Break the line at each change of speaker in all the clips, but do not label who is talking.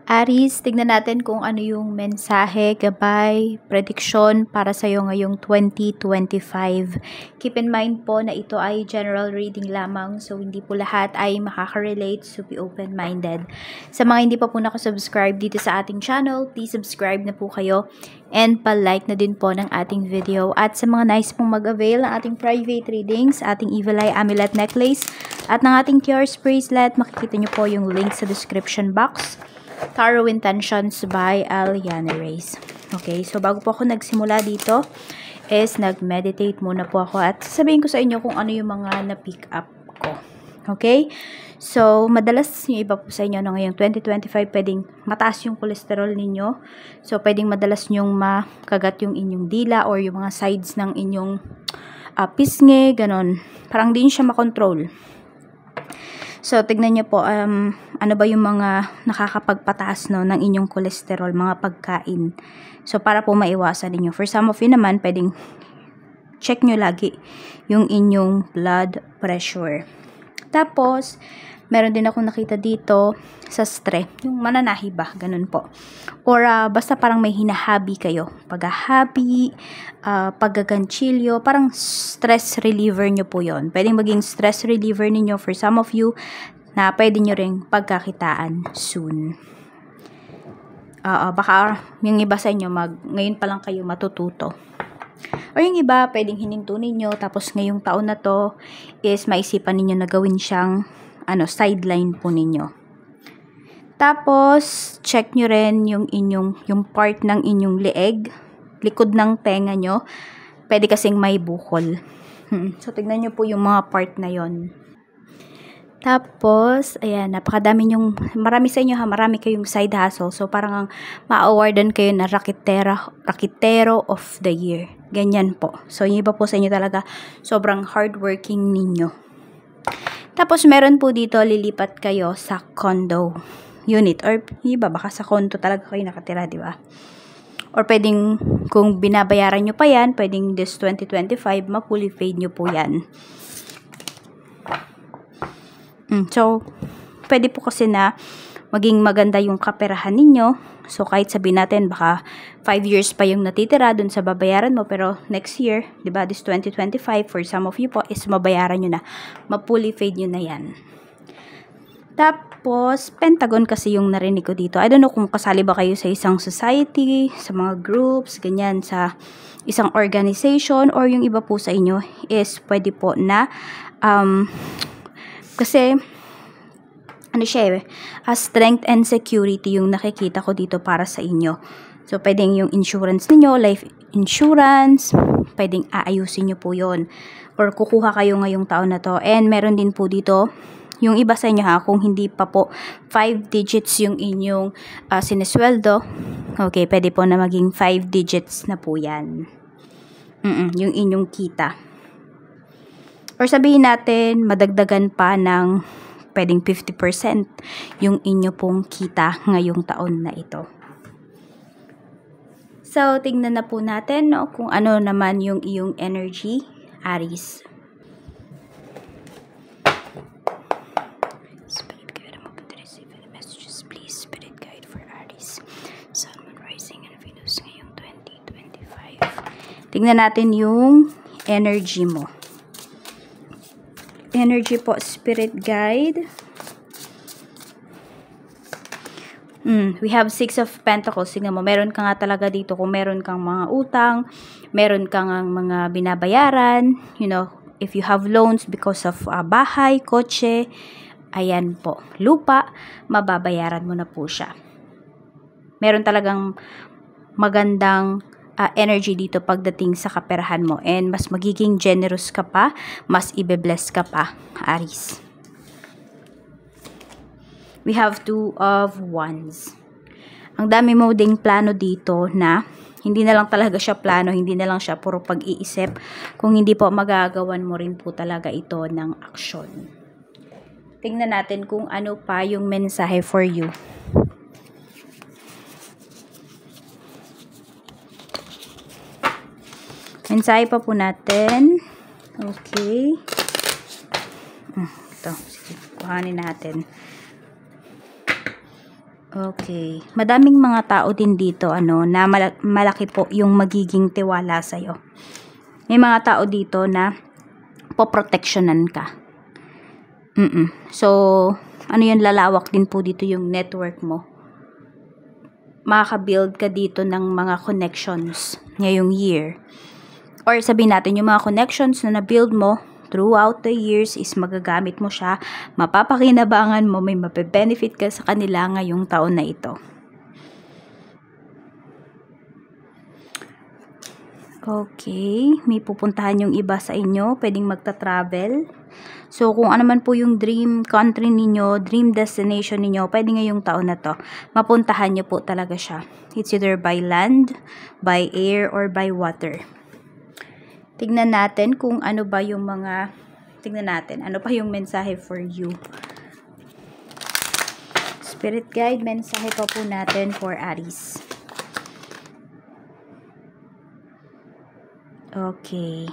Aries, tignan natin kung ano yung mensahe, gabay, prediction para sa'yo ngayong 2025. Keep in mind po na ito ay general reading lamang, so hindi po lahat ay makaka-relate, so be open-minded. Sa mga hindi pa po nakasubscribe dito sa ating channel, please subscribe na po kayo and pa-like na din po ng ating video. At sa mga nice pong mag-avail ng ating private readings, ating Evil Eye Amulet Necklace, at ng ating Tears Bracelet, makikita nyo po yung link sa description box. Tarot Intentions by Aliana Reyes. Okay, so bago po ako nagsimula dito is nag-meditate muna po ako at sasabihin ko sa inyo kung ano yung mga na-pick up ko. Okay? So, madalas yung iba po sa inyo na ngayong 2025 pwedeng mataas yung cholesterol ninyo. So, pwedeng madalas nyong makagat yung inyong dila or yung mga sides ng inyong pisngi, ganon. Parang di siya makontrol. So, tignan nyo po, ano ba yung mga nakakapagpataas no, ng inyong cholesterol, mga pagkain. So, para po maiwasan ninyo. For some of you naman, pwedeng check nyo lagi yung inyong blood pressure. Tapos, meron din ako nakita dito sa stress, yung mananahi ba, ganun po. Or basta parang may hinahabi kayo. Paghahabi, paggaganchilyo, parang stress reliever nyo po yon. Pwedeng maging stress reliever ninyo for some of you na pwede nyo ring pagkakitaan soon. Baka yung iba sa inyo, ngayon pa lang kayo matututo. Or yung iba, pwedeng hininto ninyo, tapos ngayong taon na to is maisipan ninyo na gawin siyang sideline po ninyo. Tapos, check nyo rin yung part ng inyong leeg, likod ng tenga nyo. Pwede kasing may bukol. So, tignan nyo po yung mga part na yon. Tapos, ayan, marami sa inyo marami kayong side hustle. So, parang ma-awardan kayo na Rakitero of the Year. Ganyan po. So, yung iba po sa inyo talaga, sobrang hardworking ninyo. Tapos, meron po dito, lilipat kayo sa condo unit. Or, iba, baka sa condo talaga kayo nakatira, di ba? Or, pwedeng, kung binabayaran nyo pa yan, pwedeng this 2025, ma-fully paid nyo po yan. So, pwede po kasi na maging maganda yung kaperahan ninyo. So, kahit sabihin natin, baka 5 years pa yung natitira dun sa babayaran mo. Pero, next year, di ba, this 2025, for some of you po, is mabayaran nyo na. Ma-fully paid nyo na yan. Tapos, Pentagon kasi yung narinig ko dito. I don't know kung kasali ba kayo sa isang society, sa mga groups, ganyan, sa isang organization, or yung iba po sa inyo is pwede po na, kasi, strength and security yung nakikita ko dito para sa inyo. So, pwedeng yung insurance ninyo, life insurance, pwedeng aayusin nyo po yun. Or kukuha kayo ngayong taon na to. And meron din po dito, yung iba sa inyo kung hindi pa po 5 digits yung inyong sinesweldo, okay, pwede po na maging 5 digits na po yan. Yung inyong kita. Or sabihin natin, madagdagan pa ng pwedeng 50% yung inyo pong kita ngayong taon na ito. So, tingnan na po natin kung ano naman yung iyong energy, Aries. Spirit guide, I'm open to receive any messages, please. Spirit guide for Aries. Sun, Moon, Rising, and Venus ngayong 2025. Tingnan natin yung energy mo. Energy po, spirit guide. We have 6 of Pentacles. Tingnan mo, meron ka nga talaga dito kung meron kang mga utang, meron kang mga binabayaran, if you have loans because of bahay, kotse, ayan po, lupa, mababayaran mo na po siya. Meron talagang magandang energy dito pagdating sa kaperahan mo. And mas magiging generous ka pa, mas ibe-bless ka pa, Aries. We have 2 of Wands. Ang dami mo ding plano dito na hindi na lang talaga siya plano, hindi na lang siya puro pag-iisip. Kung hindi po magagawan mo rin po talaga ito ng aksyon. Tingnan natin kung ano pa yung mensahe for you. Mensahe pa po natin. Okay. Ito. Sige, kuhanin natin. Okay. Madaming mga tao din dito, na malaki po yung magiging tiwala sa'yo. May mga tao dito na poproteksyonan ka. So, yun, lalawak din po dito yung network mo. Makaka-build ka dito ng mga connections ngayong year. Or sabihin natin, yung mga connections na na-build mo throughout the years is magagamit mo siya, mapapakinabangan mo, may mape-benefit ka sa kanila ngayong taon na ito. Okay, may pupuntahan yung iba sa inyo, pwedeng magta-travel. So, kung ano man po yung dream country ninyo, dream destination ninyo, pwede ngayong taon na to, mapuntahan nyo po talaga siya. It's either by land, by air, or by water. Tignan natin kung ano ba yung ano pa yung mensahe for you. Spirit guide, mensahe pa po natin for Aries. Okay.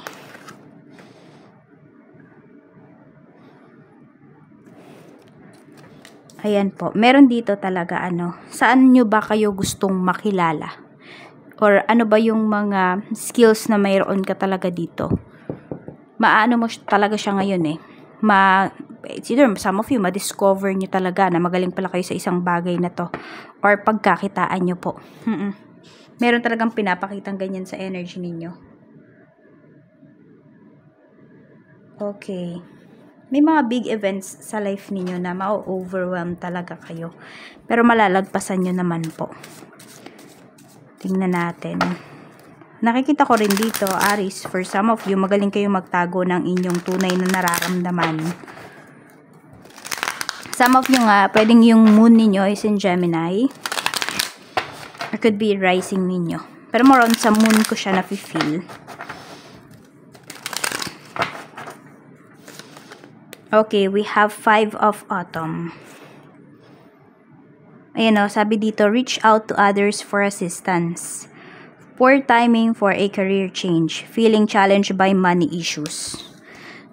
Ayan po. Meron dito talaga saan nyo ba kayo gustong makilala? Or ano ba yung mga skills na mayroon ka talaga dito? Maano mo talaga siya ngayon eh. It's either some of you, ma-discover nyo talaga na magaling pala kayo sa isang bagay na to. Or pagkakitaan nyo po. Meron talagang pinapakitang ganyan sa energy ninyo. Okay. May mga big events sa life ninyo na ma-overwhelm talaga kayo. Pero malalagpasan nyo naman po. Tingnan natin. Nakikita ko rin dito, Aries, for some of you, magaling kayo magtago ng inyong tunay na nararamdaman. Some of you nga, pwedeng yung moon ninyo is in Gemini. Or could be rising ninyo. Pero more on sa moon ko siya nafe-feel. Okay, we have 5 of Autumn. Ayan o, sabi dito, reach out to others for assistance. Poor timing for a career change. Feeling challenged by money issues.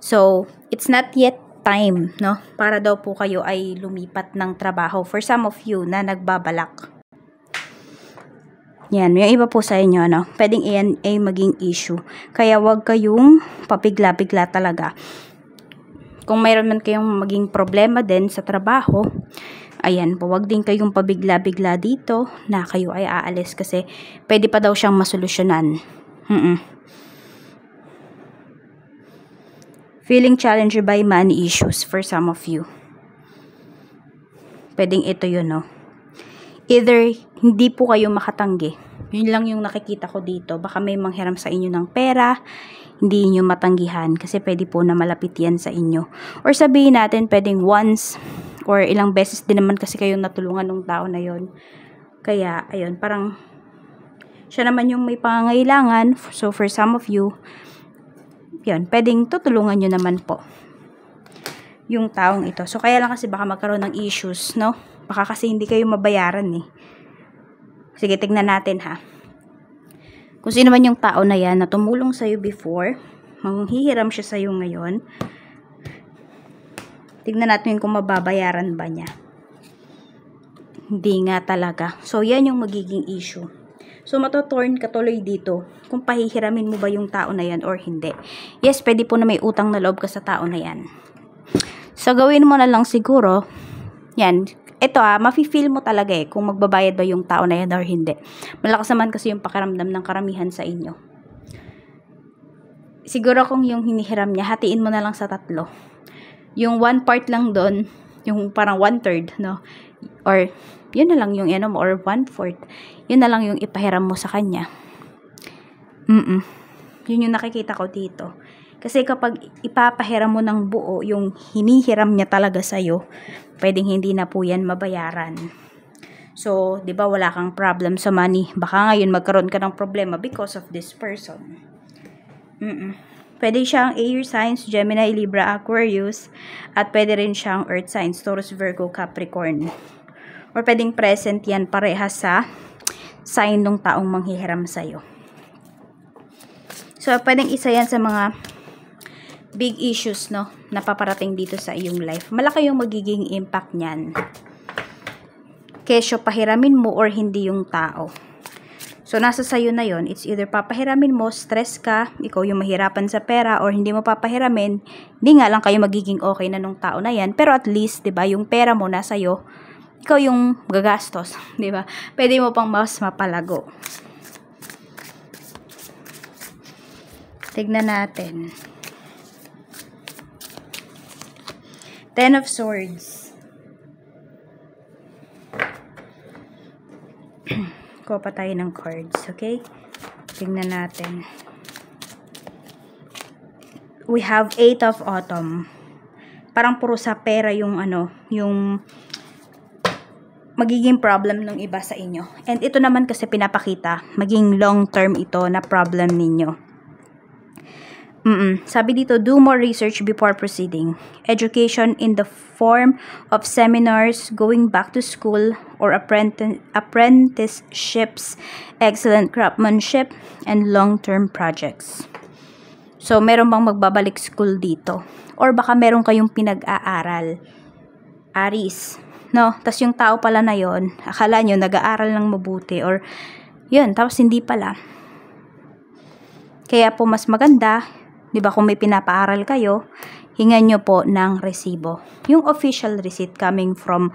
So, it's not yet time, no? Para daw po kayo ay lumipat ng trabaho. For some of you na nagbabalak. Yan, yung iba po sa inyo, pwedeng iyan ay maging issue. Kaya wag kayong papigla-bigla talaga. Kung mayroon man kayong maging problema din sa trabaho, ayan po, wag din kayong pabigla-bigla dito na kayo ay aalis kasi pwede pa daw siyang masolusyonan. Feeling challenged by money issues for some of you. Pwedeng ito yun, no? Either hindi po kayo makatanggi. Yun lang yung nakikita ko dito. Baka may manghiram sa inyo ng pera, hindi nyo matanggihan kasi pwede po na malapit yan sa inyo. Or sabihin natin, pwedeng once or ilang beses din naman kasi kayong natulungan ng tao na yon. Kaya, ayun, parang siya naman yung may pangangailangan. So, for some of you, yun, pwedeng tutulungan nyo naman po yung taong ito. So, kaya lang kasi baka magkaroon ng issues, no? Baka kasi hindi kayo mabayaran eh. Sige, tignan natin ha. Kung sino man yung tao na yan na tumulong sa'yo before, manghihiram siya sa'yo ngayon. Tignan natin kung mababayaran ba niya. Hindi nga talaga. So, yan yung magiging issue. So, matotorn ka tuloy dito kung pahihiramin mo ba yung tao na yan or hindi. Yes, pwede po na may utang na loob ka sa tao na yan. So, gawin mo na lang siguro, yan, ito mafe-feel mo talaga kung magbabayad ba yung tao na yan or hindi. Malakas naman kasi yung pakiramdam ng karamihan sa inyo. Siguro kung yung hinihiram niya, hatiin mo na lang sa 3. Yung 1 part lang doon, yung parang 1/3, no? Or, yun na lang yung mo, or 1/4. Yun na lang yung ipahiram mo sa kanya. Yun yung nakikita ko dito. Kasi kapag ipapahiram mo ng buo, yung hinihiram niya talaga sa'yo, pwedeng hindi na po yan mabayaran. So, di ba wala kang problem sa money? Baka ngayon magkaroon ka ng problema because of this person. Pwede siyang air signs, Gemini, Libra, Aquarius, at pwede rin siyang earth signs, Taurus, Virgo, Capricorn. Or pwedeng present yan parehas sa sign ng taong manghihiram sa'yo. So, pwedeng isa yan sa mga big issues, no, na paparating dito sa iyong life. Malaki yung magiging impact niyan. kesyo pahiramin mo or hindi yung tao. So, nasa sayo na yon. It's either papahiramin mo, stress ka, ikaw yung mahirapan sa pera, or hindi mo papahiramin, hindi nga lang kayo magiging okay na nung tao na yan. Pero at least, diba, yung pera mo nasa iyo, ikaw yung gagastos, diba? Pwede mo pang mas mapalago. Tignan natin. Ten of Swords. Kuha pa tayo ng cards, okay? Tingnan natin. We have 8 of Autumn. Parang puro sa pera yung yung magiging problem ng iba sa inyo. And ito naman kasi pinapakita, maging long term ito na problem ninyo. Sabi dito, do more research before proceeding. Education in the form of seminars, going back to school, or apprenticeships, excellent craftsmanship, and long-term projects. So, meron bang magbabalik school dito? Or baka meron kayong pinag-aaral. Aries. No? Tapos yung tao pala na yon, akala nyo nag-aaral ng mabuti. Or, yun, tapos hindi pala. Kaya po mas maganda, diba, kung may pinapaaral kayo, hingan nyo po ng resibo. Yung official receipt coming from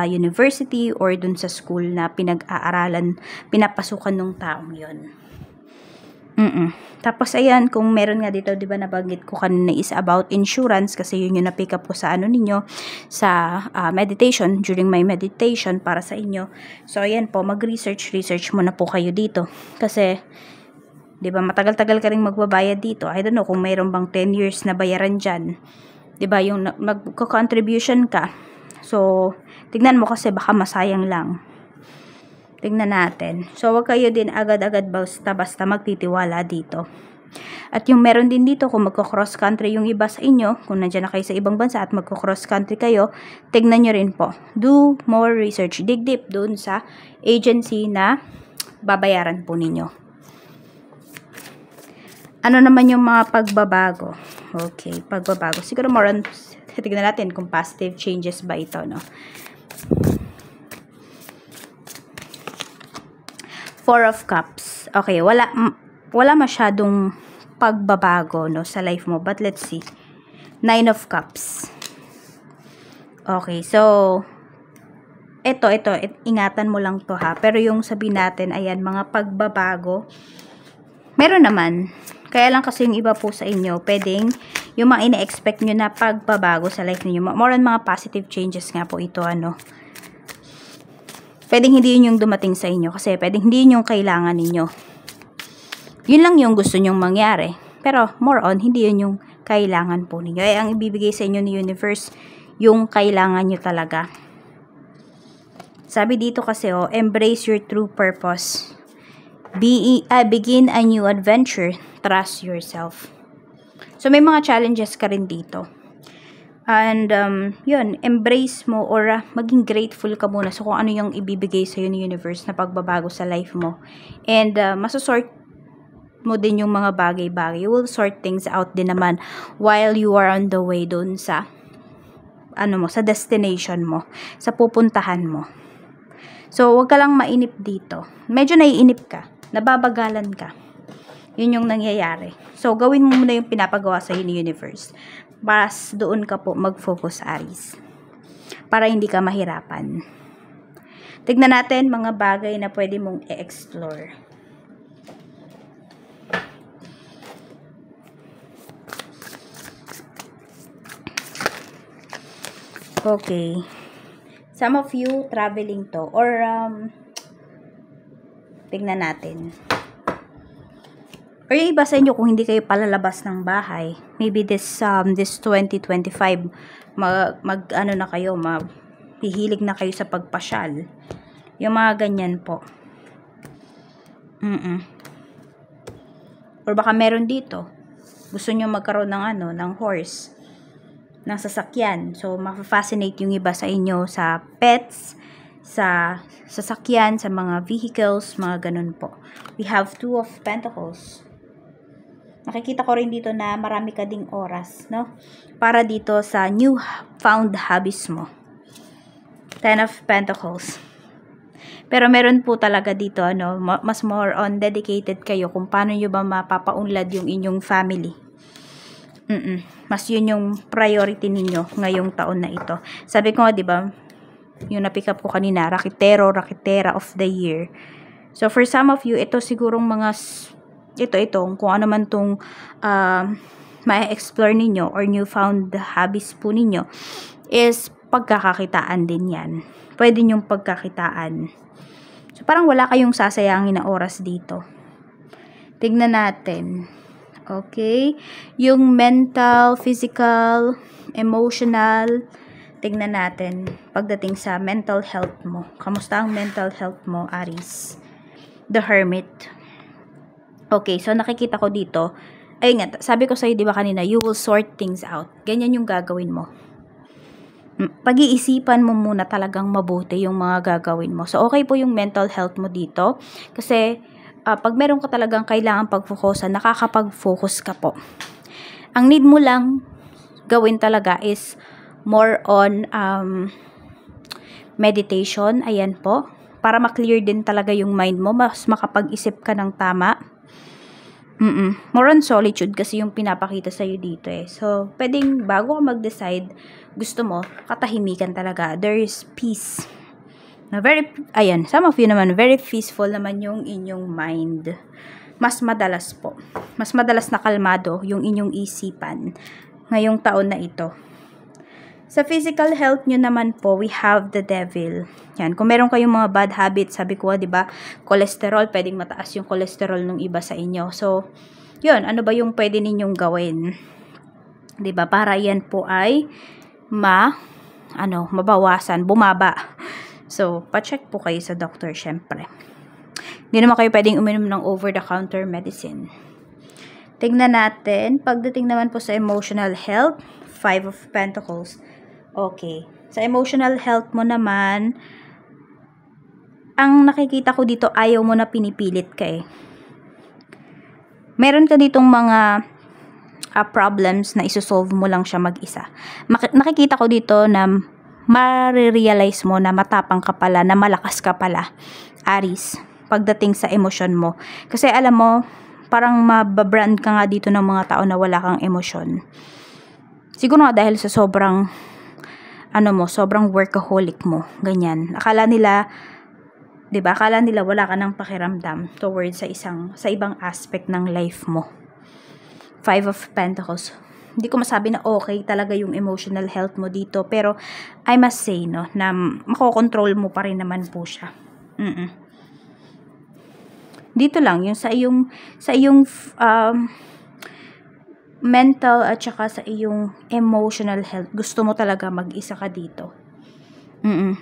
university or dun sa school na pinag-aaralan, pinapasukan ng taong yun. Tapos ayan, kung meron nga dito, diba, nabanggit ko kanina is about insurance kasi yun yung na-pick up ko sa ninyo, sa meditation, during my meditation para sa inyo. So ayan po, mag-research muna po kayo dito. Kasi, diba, matagal-tagal ka rin magbabayad dito. I don't know kung mayroon bang 10 years na bayaran dyan. Diba, yung magko-contribution ka. So, tignan mo kasi baka masayang lang. Tignan natin. So, wag kayo din agad-agad basta-basta magtitiwala dito. At yung meron din dito, kung magko-cross country yung iba sa inyo, kung nandiyan na kayo sa ibang bansa at magko-cross country kayo, tignan nyo rin po. Do more research. Dig deep dun sa agency na babayaran po ninyo. Ano naman yung mga pagbabago? Okay, pagbabago. Siguro more on, tignan natin kung positive changes ba ito, no? 4 of Cups. Okay, wala masyadong pagbabago, no, sa life mo. But let's see. 9 of Cups. Okay, so, ito, ingatan mo lang to ha. Pero yung sabi natin, ayan, mga pagbabago, meron naman. Kaya lang kasi yung iba po sa inyo, pwedeng yung mga ina-expect nyo na pagbabago sa life niyo. More on mga positive changes nga po ito, Pwedeng hindi yun yung dumating sa inyo kasi pwedeng hindi yun yung kailangan ninyo. Yun lang yung gusto nyong mangyari. Pero more on, hindi yun yung kailangan po ninyo. Ay, ang ibibigay sa inyo ni universe, yung kailangan nyo talaga. Sabi dito kasi, embrace your true purpose. Begin a new adventure. Trust yourself. So, may mga challenges ka rin dito. And, yun, embrace mo or maging grateful ka muna sa kung ano yung ibibigay sa'yo ni universe na pagbabago sa life mo. And, masasort mo din yung mga bagay-bagay. You will sort things out din naman while you are on the way dun sa, sa destination mo, sa pupuntahan mo. So, wag ka lang mainip dito. Medyo naiinip ka. Nababagalan ka. Yun yung nangyayari. So, gawin mo muna yung pinapagawa sa ni universe. Mas doon ka po mag-focus, Aries. Para hindi ka mahirapan. Tignan natin mga bagay na pwede mong i-explore. Okay. Some of you traveling to or tignan natin. Or yung iba sa inyo kung hindi kayo palalabas ng bahay, maybe this 2025 na kayo, hihilig na kayo sa pagpasyal. Yung mga ganyan po. Or baka meron dito. Gusto nyo magkaroon ng ng horse, ng sasakyan. So, ma-fascinate yung iba sa inyo sa pets, sa sasakyan, sa mga vehicles, mga ganun po. We have 2 of Pentacles. Nakikita ko rin dito na marami ka ding oras, no? Para dito sa new found hobbies mo. 10 of Pentacles. Pero meron po talaga dito, ano, mas more on dedicated kayo kung paano nyo ba mapapaunlad yung inyong family. Mas yun yung priority ninyo ngayong taon na ito. Sabi ko nga, di ba, yung na-pick up ko kanina, rakitera of the year. So, for some of you, ito sigurong mga, kung ano man tong ma-explore ninyo or newfound hobbies po ninyo, is pagkakakitaan din yan. Pwede nyong pagkakitaan. So, parang wala kayong sasayangin na oras dito. Tignan natin. Okay? Yung mental, physical, emotional, tignan natin pagdating sa mental health mo. Kamusta ang mental health mo, Aries? The Hermit. Okay, so nakikita ko dito, ayun nga, sabi ko sa'yo, di ba kanina, you will sort things out. Ganyan yung gagawin mo. Pag-iisipan mo muna talagang mabuti yung mga gagawin mo. So, okay po yung mental health mo dito. Kasi, pag meron ka talagang kailangan pag-focusan, nakakapag-focus ka po. Ang need mo lang gawin talaga is more on meditation. Ayan po. Para ma-clear din talaga yung mind mo. Mas makapag-isip ka ng tama. More on solitude kasi yung pinapakita sa'yo dito eh. So, pwedeng bago ka mag-decide, gusto mo, katahimikan talaga. There is peace. Na some of you naman, very peaceful naman yung inyong mind. Mas madalas po. Mas madalas na kalmado yung inyong isipan ngayong taon na ito. Sa physical health nyo naman po, we have the devil. Yan, kung meron kayong mga bad habits, sabi ko, 'di ba, cholesterol, pwedeng mataas yung cholesterol ng iba sa inyo. So, 'yun, ano ba yung pwede ninyong gawin? 'Di ba? Para yan po ay mabawasan, bumaba. So, pa-check po kayo sa doctor, syempre. Hindi naman kayo pwedeng uminom ng over-the-counter medicine. Tingnan natin, pagdating naman po sa emotional health, 5 of Pentacles. Okay. Sa emotional health mo naman, ang nakikita ko dito, ayaw mo na pinipilit ka eh. Meron ka ditong mga problems na isosolve mo lang siya mag-isa. Nakikita ko dito na marirealize mo na matapang ka pala, na malakas ka pala, Aries, pagdating sa emosyon mo. Kasi alam mo, parang mababrand ka nga dito ng mga tao na wala kang emosyon. Siguro nga dahil sa sobrang workaholic mo, ganyan. Akala nila, 'di ba? Akala nila wala ka ng pakiramdam towards sa ibang aspect ng life mo. 5 of Pentacles. Hindi ko masabi na okay talaga yung emotional health mo dito, pero I must say, no, na makokontrol mo pa rin naman po siya. Dito lang, yung sa iyong mental at saka sa iyong emotional health, gusto mo talaga mag-isa ka dito.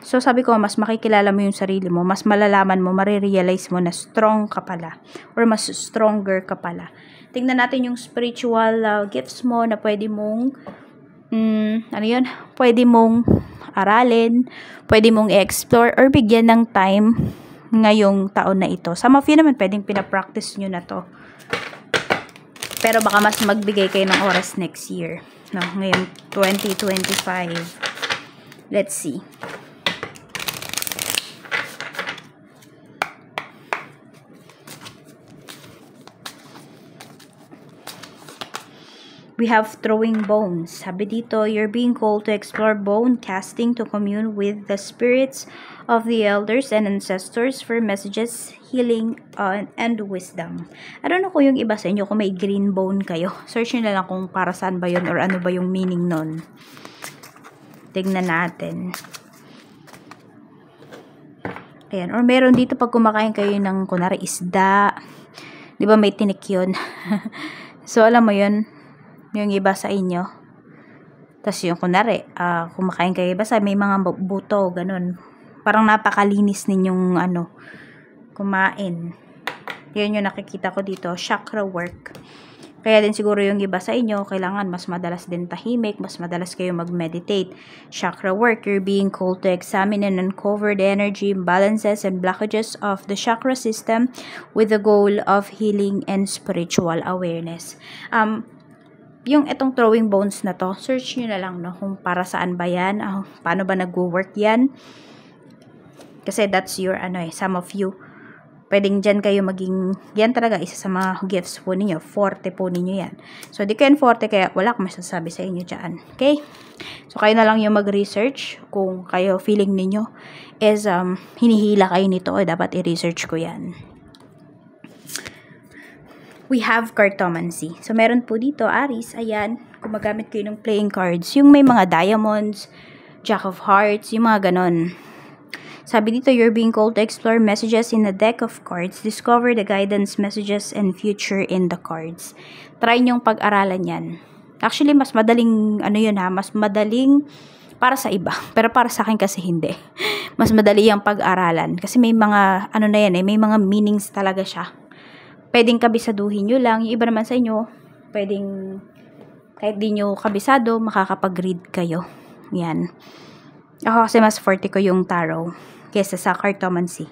So, sabi ko, mas makikilala mo yung sarili mo, mas malalaman mo, marirealize mo na strong ka pala, or mas stronger ka pala. Tingnan natin yung spiritual gifts mo na pwede mong, pwede mong aralin, pwede mong i-explore, or bigyan ng time ngayong taon na ito. Some of you naman, pwedeng pinapractice nyo na to. Pero baka mas magbigay kayo ng oras next year. No, ngayong 2025. Let's see. We have throwing bones. Sabi dito, you're being called to explore bone casting, to commune with the spirits of the elders and ancestors for messages, healing, and wisdom. I don't know kung yung iba sa inyo, kung may green bone kayo. Search nyo na lang kung para saan ba yun or ano ba yung meaning nun. Tignan natin. Ayan. Or meron dito pag kumakain kayo ng, kunwari, isda. Di ba may tinik yun? So, alam mo yun, yung iba sa inyo. Tapos yung kunwari, kumakain kayo, basta may mga buto, ganun. Parang napakalinis ninyong kumain. Yun yung nakikita ko dito, chakra work. Kaya din siguro yung iba sa inyo, kailangan mas madalas din tahimik, mas madalas kayo mag-meditate. Chakra work, you're being called to examine and uncover the energy imbalances and blockages of the chakra system with the goal of healing and spiritual awareness. Yung itong throwing bones na to, search nyo na lang, no, kung para saan ba yan, paano ba nag-work yan. Kasi that's your, some of you. Pwedeng dyan kayo maging, yan talaga, isa sa mga gifts po ninyo. Forte po ninyo yan. So, di kayo forte, kaya wala akong masasabi sa inyo dyan. Okay? So, kayo na lang yung mag-research kung kayo feeling ninyo is hinihila kayo nito, dapat i-research ko yan. We have cartomancy. So, meron po dito, Aries, ayan, gumagamit kayo ng playing cards. Yung may mga diamonds, Jack of Hearts, yung mga ganon. Sabi dito, you're being called to explore messages in a deck of cards. Discover the guidance, messages, and future in the cards. Try nyong pag-aralan yan. Actually, mas madaling, mas madaling para sa iba. Pero para sa akin kasi hindi. Mas madali yung pag-aralan. Kasi may mga, may mga meanings talaga siya. Pwedeng kabisaduhin nyo lang. Yung iba naman sa inyo, pwedeng, kahit di nyo kabisado, makakapag-read kayo. Yan. Ako kasi mas forte ko yung tarot kesa sa cartomancy.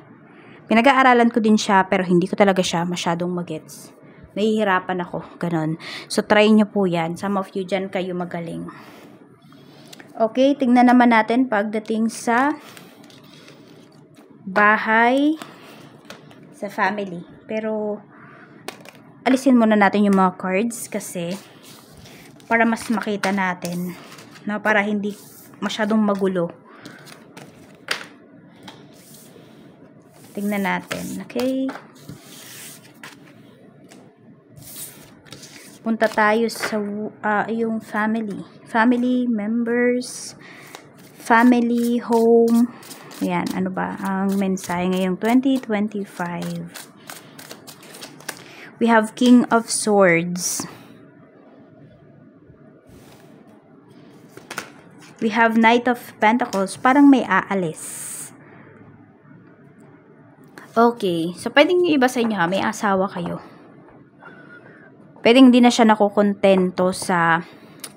Pinag-aaralan ko din siya, pero hindi ko talaga siya masyadong magets. Nahihirapan ako, ganon. So, try nyo po yan. Some of you dyan kayo magaling. Okay, tingnan naman natin pagdating sa bahay, sa family. Pero, alisin muna natin yung mga cards kasi para mas makita natin, para hindi masyadong magulo. Tingnan natin. Okay. Punta tayo sa yung family. Family members, family, home. Ayan, ano ba ang mensahe ngayong 2025? We have King of Swords. We have Knight of Pentacles. Parang may aalis. Okay. So, pwedeng yung iba sa inyo may asawa kayo. Pwedeng hindi na siya nakukontento sa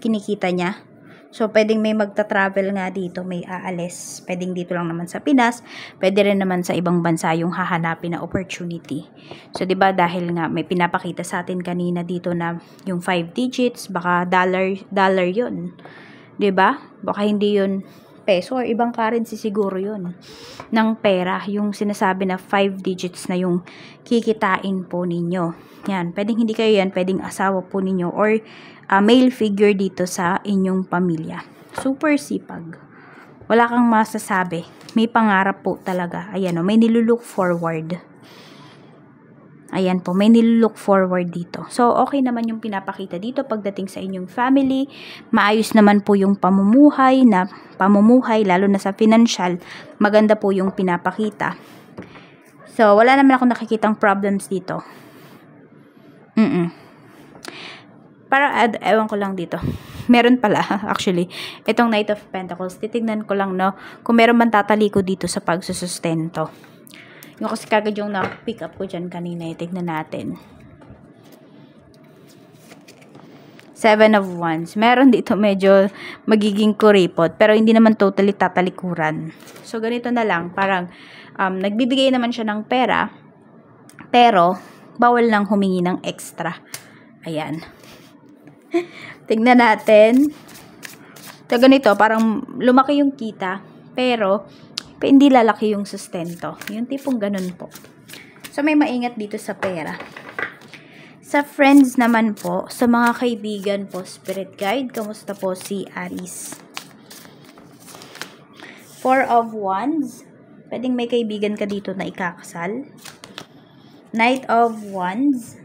kinikita niya. So, pwedeng may magta-travel nga dito, may aalis. Pwedeng dito lang naman sa Pinas. Pwede rin naman sa ibang bansa yung hahanapin na opportunity. So, 'di ba dahil nga may pinapakita sa atin kanina dito na yung 5 digits, baka dollar 'yun. 'Di ba? Baka hindi 'yun peso or ibang currency siguro 'yun ng pera, yung sinasabi na 5 digits na yung kikitain po ninyo. Yan, pwedeng hindi kayo yan, pwedeng asawa po ninyo or male figure dito sa inyong pamilya. Super sipag. Wala kang masasabi. May pangarap po talaga. Ayan o, may nilulook forward. Ayan po, may nilook forward dito. So, okay naman yung pinapakita dito pagdating sa inyong family. Maayos naman po yung pamumuhay, lalo na sa financial. Maganda po yung pinapakita. So, wala naman ako nakikitang problems dito. Para, ewan ko lang dito. Meron pala, actually. Itong Knight of Pentacles, titignan ko lang, kung meron man tataliko dito sa pagsusustento. Yung kasi kagad yung na-pick up ko dyan kanina. Tignan natin. 7 of Wands. Meron dito medyo magiging kuripot. Pero hindi naman totally tatalikuran. So, ganito na lang. Parang, nagbibigay naman siya ng pera. Pero, bawal lang humingi ng extra. Ayan. Tignan natin. So, ganito. Parang lumaki yung kita. Pero, hindi lalaki yung sustento. Yung tipong ganun po. So, may maingat dito sa pera. Sa friends naman po, sa mga kaibigan po, spirit guide, kamusta po si Aries? 4 of Wands. Pwedeng may kaibigan ka dito na ikakasal. Knight of Wands.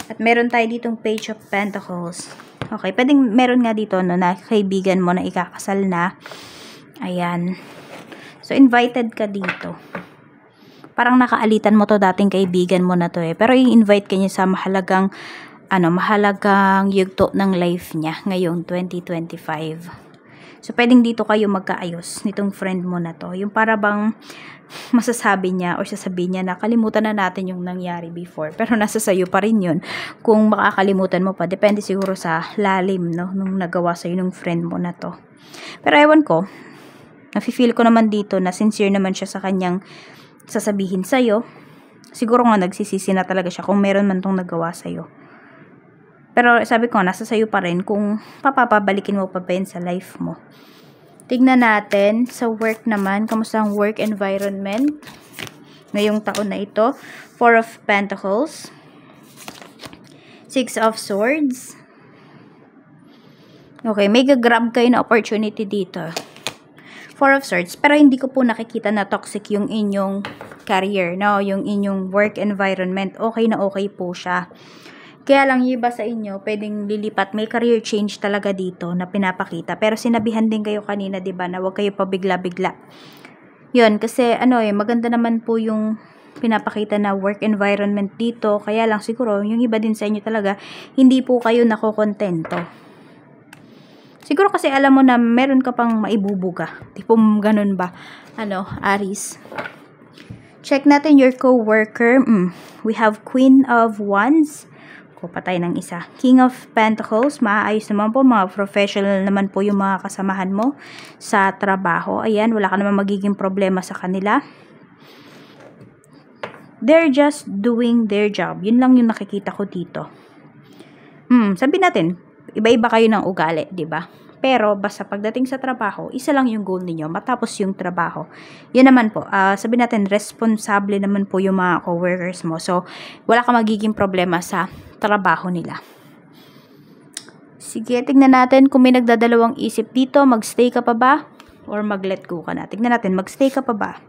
At meron tayo ditong Page of Pentacles. Okay, pwedeng meron nga dito na kaibigan mo na ikakasal na. Ayan. So, invited ka dito. Parang nakaalitan mo to dating kaibigan mo na to Pero i-invite ka niya sa mahalagang yugto ng life niya ngayong 2025. So, pwedeng dito kayo magkaayos nitong friend mo na to. Yung para bang masasabi niya o sasabihin niya na kalimutan na natin yung nangyari before. Pero nasa sayo pa rin yun. Kung makakalimutan mo pa, depende siguro sa lalim, nung nagawa sa'yo ng friend mo na to. Pero ewan ko, nafe-feel ko naman dito na sincere naman siya sa kanyang sasabihin sa'yo. Siguro nga nagsisisi na talaga siya kung meron man tong nagawa sa'yo. Pero sabi ko, nasa sa'yo pa rin kung papabalikin mo pa ba yun sa life mo. Tignan natin sa work naman. Kamusta ang work environment ngayong taon na ito? 4 of Pentacles. 6 of Swords. Okay, may gagrab kayo na opportunity dito. 4 of Swords. Pero hindi ko po nakikita na toxic yung inyong career, no? Yung inyong work environment. Okay na okay po siya. Kaya lang yung iba sa inyo, pwedeng lilipat. May career change talaga dito na pinapakita. Pero sinabihan din kayo kanina, diba, na huwag kayo pabigla-bigla. Yun, kasi maganda naman po yung pinapakita na work environment dito. Kaya lang siguro, yung iba din sa inyo talaga, hindi po kayo nakokontento. Siguro kasi alam mo na meron ka pang maibubuga. Tipong ganun ba? Aries. Check natin your co-worker. We have Queen of Wands. Patay ng isa. King of Pentacles. Maayos naman po. Mga professional naman po yung mga kasamahan mo sa trabaho. Ayan, wala ka naman magiging problema sa kanila. They're just doing their job. Yun lang yung nakikita ko dito. Sabi natin, iba-iba kayo ng ugali, diba? Pero basta pagdating sa trabaho, isa lang yung goal niyo, matapos yung trabaho. Yan naman po, sabi natin, responsable naman po yung mga coworkers mo. So, wala ka magiging problema sa trabaho nila. Sige, tignan natin kung may nagdadalawang isip dito, magstay ka pa ba? Or mag-let go ka na? Tignan natin, magstay ka pa ba?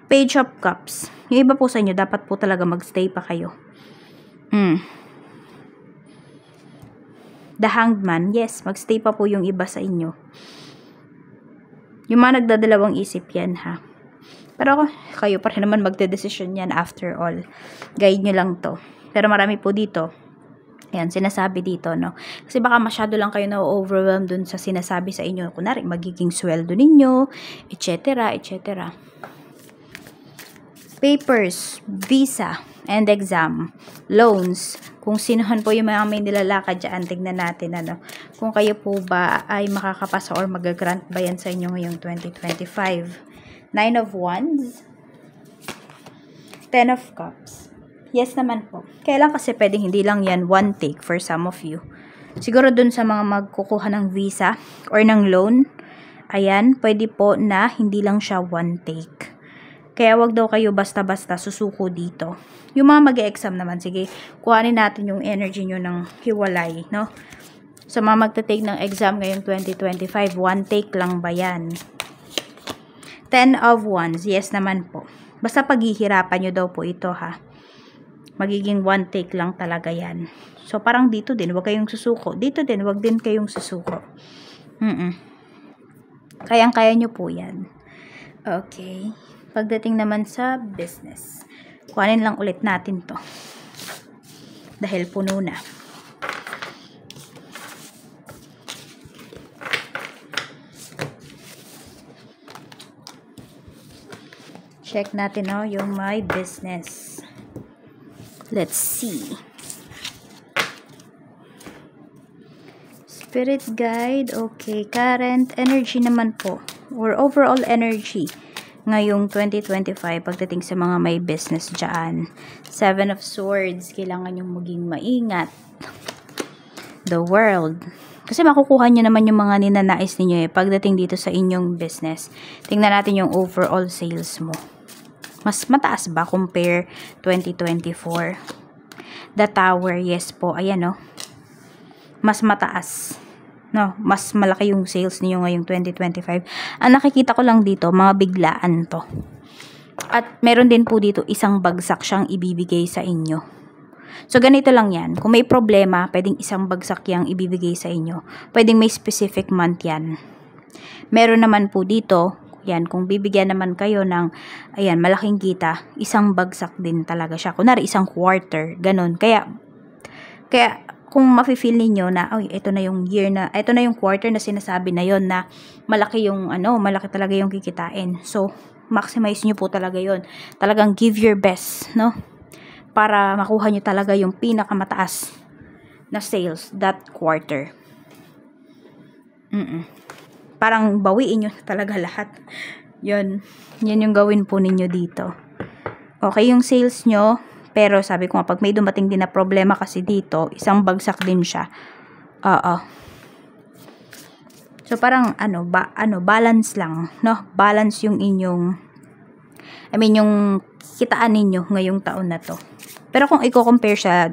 Page of Cups. Yung iba po sa inyo, dapat po talaga magstay pa kayo. The Hanged Man, yes, magstay pa po yung iba sa inyo. Yung mga nagdadalawang isip yan, ha. Pero kayo pa rin naman magdedesisyon yan after all. Guide nyo lang to. Pero marami po dito. Yan, sinasabi dito, no. Kasi baka masyado lang kayo na-overwhelm dun sa sinasabi sa inyo. Kunwari, magiging sweldo ninyo, etc., etc. Papers, visa, and exam, loans. Kung sinuhan po yung mga may nilalakad dyan, tignan natin kung kayo po ba ay makakapasa or mag-grant ba yan sa inyo ngayong 2025. 9 of Wands, 10 of Cups. Yes naman po. Kaya lang kasi pwedeng hindi lang yan one take for some of you. Siguro dun sa mga magkukuha ng visa or ng loan, ayan, pwede po na hindi lang siya one take. Kaya wag daw kayo basta-basta susuko dito. Yung mga mag-e-exam naman, sige, kuhanin natin yung energy nyo ng hiwalay, no? Sa mga magta-take ng exam ngayong 2025, one take lang ba yan? 10 of Wands, yes naman po. Basta paghihirapan nyo daw po ito, ha? Magiging one take lang talaga yan. So, parang dito din, wag kayong susuko. Dito din, wag din kayong susuko. Kayang-kaya nyo po yan. Okay. Pagdating naman sa business, kuhanin lang ulit natin to. Dahil puno na. Check natin yung my business. Let's see. Spirit guide, okay. Current energy naman po. Or overall energy ngayong 2025 pagdating sa mga may business dyan. 7 of Swords, kailangan yung maging maingat. The World. Kasi makukuha nyo naman yung mga ninanais ninyo pagdating dito sa inyong business. Tingnan natin yung overall sales mo. Mas mataas ba compare 2024? The Tower, yes po. Ayan mas mataas. No, mas malaki yung sales niyo ngayong 2025. Ang nakikita ko lang dito, mga biglaan to. At meron din po dito isang bagsak siyang ibibigay sa inyo. So, ganito lang yan. Kung may problema, pwedeng isang bagsak yang ibibigay sa inyo. Pwedeng may specific month yan. Meron naman po dito, yan, kung bibigyan naman kayo ng, ayan, malaking kita, isang bagsak din talaga siya. Kunwari, isang quarter, ganun. Kaya, kung mafe-feel niyo na ito na yung year na, ito na yung quarter na sinasabi na yon na malaki yung malaki talaga yung kikitain. So, maximize niyo po talaga yon. Talagang give your best, no? Para makuha niyo talaga yung pinakamataas na sales that quarter. Parang bawiin niyo talaga lahat. Yan yung gawin po ninyo dito. Okay, yung sales nyo. Pero sabi ko nga, pag may dumating din na problema kasi dito, isang bagsak din siya. So parang balance lang, no? Balance yung inyong yung kitaan ninyo ngayong taon na to. Pero kung i-compare siya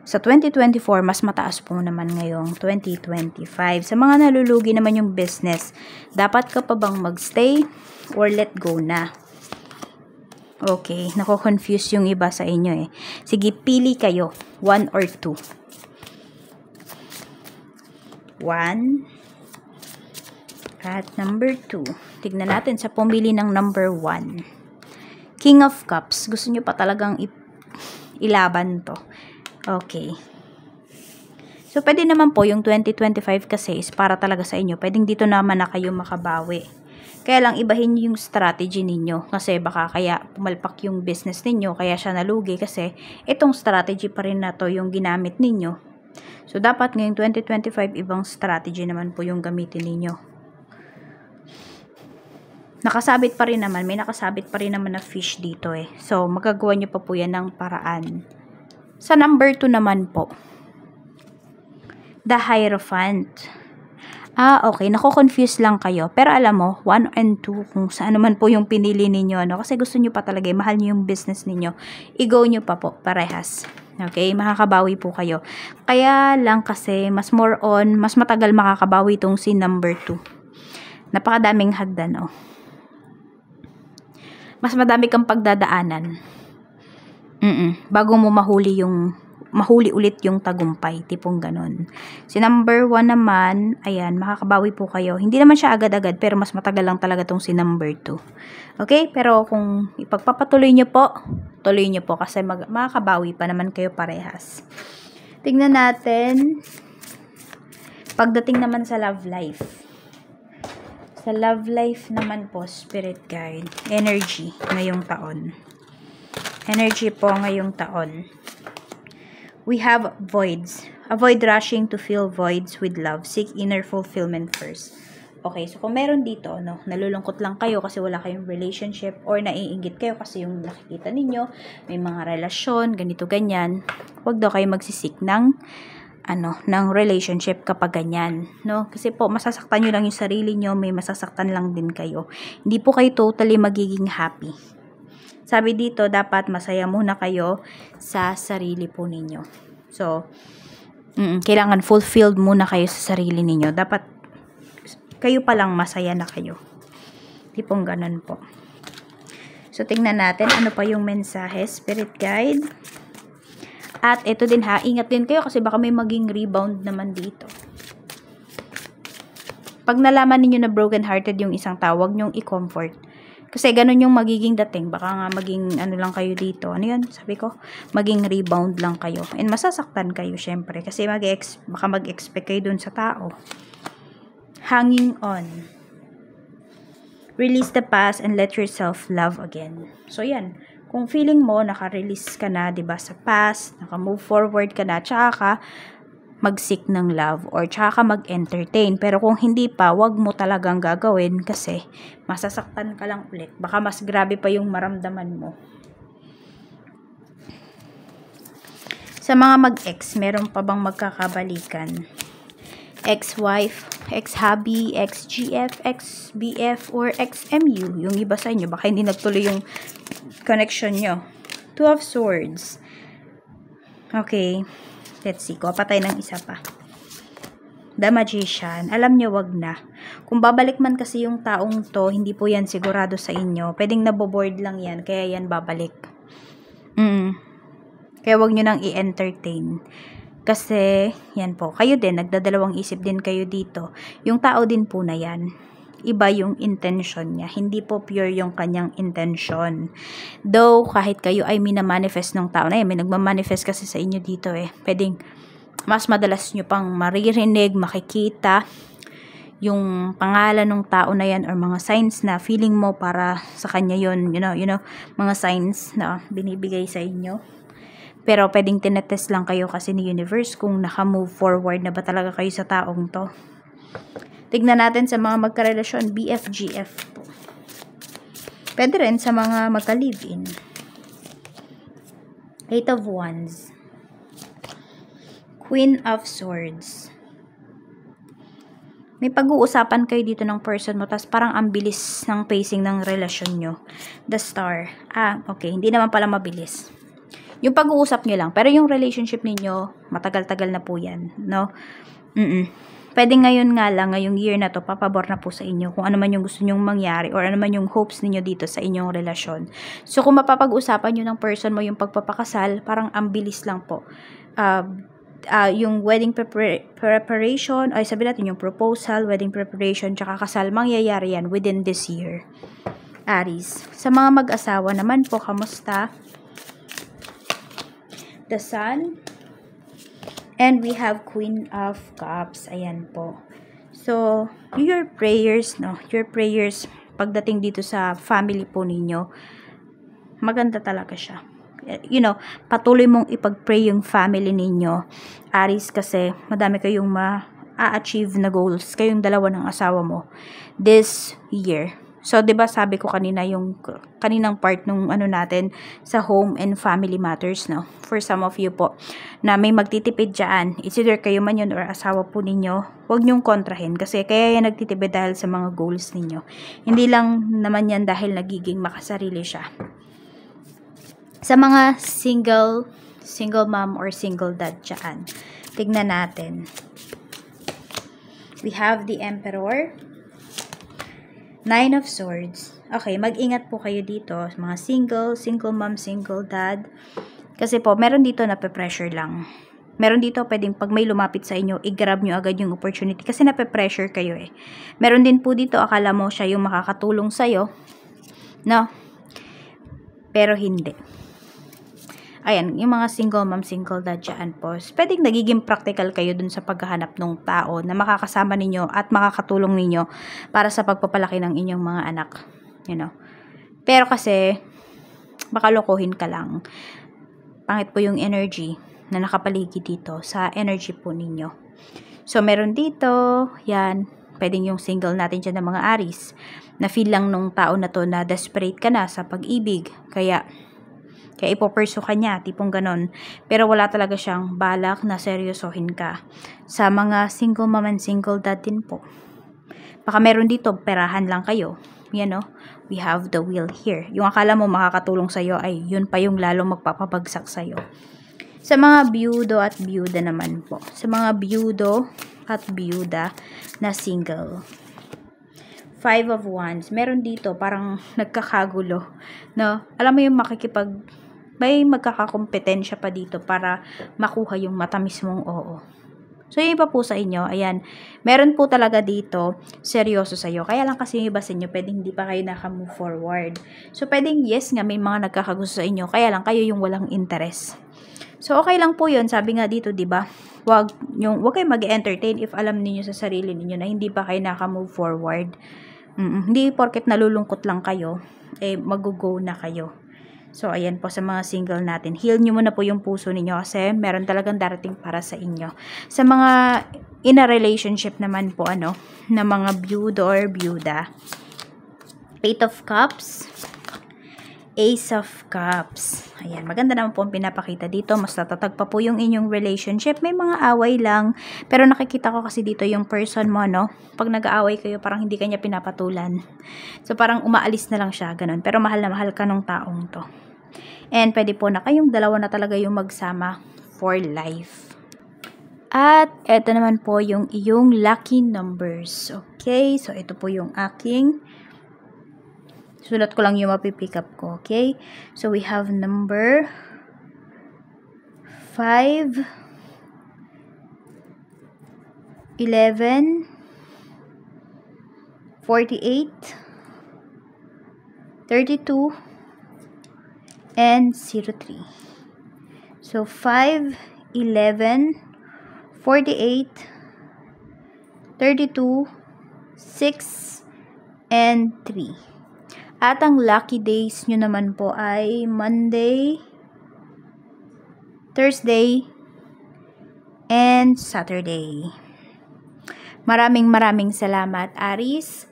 sa 2024, mas mataas po naman ngayong 2025. Sa mga nalulugi naman yung business, dapat ka pa bang magstay or let go na? Okay, nako-confuse yung iba sa inyo eh. Sige, pili kayo. 1 or 2. 1 at number 2. Tignan natin sa pumili ng number 1. King of Cups. Gusto nyo pa talagang ilaban to. Okay. So, pwede naman po yung 2025 kasi is para talaga sa inyo. Pwedeng dito naman na kayo makabawi. Kaya lang ibahin yung strategy ninyo. Kasi baka kaya pumalpak yung business ninyo. Kaya siya nalugi kasi itong strategy pa rin na to yung ginamit ninyo. So, dapat ngayong 2025 ibang strategy naman po yung gamitin ninyo. Nakasabit pa rin naman. May nakasabit pa rin naman na fish dito eh. So, magagawa nyo pa po yan ng paraan. Sa number 2 naman po. The Hierophant. Okay. Nako-confuse lang kayo. Pero alam mo, 1 and 2, kung saan naman po yung pinili ninyo, no? Kasi gusto nyo pa talaga, mahal nyo yung business ninyo. I-go nyo pa po, parehas. Okay? Makakabawi po kayo. Kaya lang kasi, mas matagal makakabawi itong si number 2. Napakadaming hagdan, oh. Mas madami kang pagdadaanan. Bago mo mahuli ulit yung tagumpay, tipong ganon. Si number 1 naman, ayan, makakabawi po kayo. Hindi naman siya agad-agad, pero mas matagal lang talaga tong si number 2. Okay? Pero kung ipagpapatuloy nyo po, tuloy nyo po kasi makakabawi pa naman kayo parehas. Tingnan natin, pagdating naman sa love life. Sa love life naman po, spirit guide, energy ngayong taon. Energy po ngayong taon. We have voids. Avoid rushing to fill voids with love. Seek inner fulfillment first. Okay, so kung meron dito, no, nalulungkot lang kayo kasi wala kayong relationship or naiinggit kayo kasi yung nakikita ninyo, may mga relasyon, ganito, ganyan. Huwag daw kayo magsisik ng relationship kapag ganyan, no? Kasi po, masasaktan nyo lang yung sarili nyo, may masasaktan lang din kayo. Hindi po kayo totally magiging happy. Sabi dito, dapat masaya muna kayo sa sarili po ninyo. So, kailangan fulfilled muna kayo sa sarili ninyo. Dapat, kayo pa lang masaya na kayo. Tipong ganun po. So, tingnan natin ano pa yung mensahe, spirit guide. At ito din ha, ingat din kayo kasi baka may maging rebound naman dito. Pag nalaman niyo na broken-hearted yung isang tao, huwag niyong i-comfort. Kasi ganun yung magiging dating. Baka nga maging lang kayo dito. Ano yun? Sabi ko, maging rebound lang kayo. And masasaktan kayo syempre. Kasi baka mag-expect kayo dun sa tao. Hanging on. Release the past and let yourself love again. So yan. Kung feeling mo, naka-release ka na, diba, sa past, naka-move forward ka na, tsaka ka mag-seek ng love, or tsaka ka mag-entertain. Pero kung hindi pa, wag mo talagang gagawin kasi masasaktan ka lang ulit. Baka mas grabe pa yung maramdaman mo. Sa mga mag-ex, meron pa bang magkakabalikan? Ex-wife, ex-hubby, ex-GF, ex-BF, or ex-MU. Yung iba sa inyo, baka hindi nagtuloy yung connection nyo. 2 of Swords. Okay. Let's see. Kuha pa tayo ng isa pa. The Magician. Alam nyo, wag na. Kung babalik man kasi yung taong to, hindi po yan sigurado sa inyo. Pwedeng naboboard lang yan, kaya yan babalik. Kaya wag nyo nang i-entertain. Kasi, yan po, kayo din, nagdadalawang isip din kayo dito. Yung tao din po na yan, iba yung intention niya. Hindi po pure yung kanyang intention. Though, kahit kayo ay minamanifest ng tao na yan, may nagmamanifest kasi sa inyo dito eh. Pwedeng, mas madalas nyo pang maririnig, makikita, yung pangalan ng tao na yan or mga signs na feeling mo para sa kanya yun, you know, mga signs na binibigay sa inyo. Pero pwedeng tinetest lang kayo kasi ni universe kung naka-move forward na ba talaga kayo sa taong to. Tignan natin sa mga magkarelasyon, BFGF po. Pwede rin sa mga magka-live-in. 8 of Wands. Queen of Swords. may pag-uusapan kayo dito ng person mo, tas parang ang bilis ng pacing ng relasyon nyo. The Star. Okay. Hindi naman pala mabilis. Yung pag-uusap nyo lang. Pero yung relationship ninyo, matagal-tagal na po yan. No? Pwede ngayon nga lang, ngayong year na to, papabor na po sa inyo kung ano man yung gusto nyong mangyari or ano man yung hopes ninyo dito sa inyong relasyon. So, kung mapapag-usapan nyo ng person mo yung pagpapakasal, parang ang bilis lang po. Yung wedding preparation, ay sabi natin yung proposal, wedding preparation, tsaka kasal, mangyayari yan within this year. Aries. Sa mga mag-asawa naman po, kamusta? The Sun. And we have Queen of Cups. Ayan po. So, your prayers, no? Your prayers, pagdating dito sa family po ninyo, maganda talaga siya. Patuloy mong ipag-pray yung family ninyo, Aries, kasi madami kayong ma-achieve na goals, kayong dalawa ng asawa mo this year. So, 'di ba sabi ko kanina yung kaninang part nung natin sa home and family matters, no? For some of you po na may magtitipid diyan, it's either kayo man yun or asawa po ninyo, huwag niyong kontrahin kasi kaya yan nagtitipid dahil sa mga goals ninyo. Hindi lang naman yan dahil nagiging makasarili siya. Sa mga single mom or single dad dyan, tignan natin. We have the Emperor, 9 of Swords. Okay, mag-ingat po kayo dito, mga single mom, single dad. Kasi po, meron dito na pe-pressure lang. Meron dito pwedeng pag may lumapit sa inyo, i-grab nyo agad yung opportunity kasi nape-pressure kayo eh. Meron din po dito, akala mo siya yung makakatulong sa'yo. No? Pero hindi. Ayan, yung mga single mom, single dad dyan po. Pwedeng nagiging practical kayo dun sa paghahanap ng tao na makakasama ninyo at makakatulong ninyo para sa pagpapalaki ng inyong mga anak. Pero kasi, baka lokohin ka lang. Pangit po yung energy na nakapaligid dito sa energy po ninyo. So, meron dito, yan, pwedeng yung single natin dyan ng mga Aries, na feel lang nung tao na to na desperate ka na sa pag-ibig. Kaya ipopursue ka niya, tipong ganon. Pero wala talaga siyang balak na seryosohin ka. Sa mga single mom and single dad din po. Baka meron dito, perahan lang kayo. We have the Wheel here. Yung akala mo makakatulong sa'yo ay yun pa yung lalong magpapabagsak sa'yo. Sa mga byudo at byuda naman po. Sa mga byudo at byuda na single. 5 of Wands. Meron dito, parang nagkakagulo. No? Alam mo yung may magkakakompetensya pa dito para makuha yung matamis mong oo. So, yung iba po sa inyo, ayan, meron po talaga dito, seryoso sa'yo. Kaya lang kasi yung iba sa inyo, pwedeng hindi pa kayo naka-move forward. So, pwedeng yes nga, may mga nagkakagusto sa inyo, kaya lang kayo yung walang interest. So, okay lang po yun. Sabi nga dito, diba, wag kayo mag-entertain if alam niyo sa sarili niyo na hindi pa kayo naka-move forward. Hindi porket nalulungkot lang kayo, mag-go na kayo. So, ayan po sa mga single natin. Heal nyo muna po yung puso ninyo kasi meron talagang darating para sa inyo. Sa mga in a relationship naman po, na mga byudo or byuda. 8 of Cups. Ace of Cups. Ayan, maganda naman po ang pinapakita dito. Mas natatag pa po yung inyong relationship. May mga away lang. Pero nakikita ko kasi dito yung person mo, pag nag-aaway kayo, parang hindi kanya pinapatulan. So, parang umaalis na lang siya, ganun. Pero mahal na mahal ka nung taong to. And pwede po na kayong dalawa na talaga yung magsama for life. At eto naman po yung iyong lucky numbers. Okay, so ito po yung aking sulat ko lang yung mapipick up ko, okay? So, we have number 5, 11, 48, 32, and 03. So, 5, 11, 48, 32, 6, and 3. At ang lucky days nyo naman po ay Monday, Thursday, and Saturday. Maraming salamat, Aries.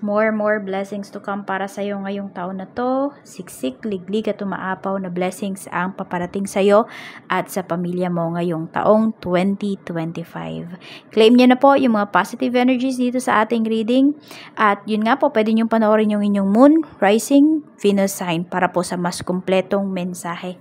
more blessings to come para sa iyo ngayong taon na to. Siksik, liglig at umaapaw na blessings ang paparating sa iyo at sa pamilya mo ngayong taong 2025. Claim niyo na po yung mga positive energies dito sa ating reading. At yun nga po, pwede niyong panoorin yung inyong moon, rising, Venus sign para po sa mas kumpletong mensahe.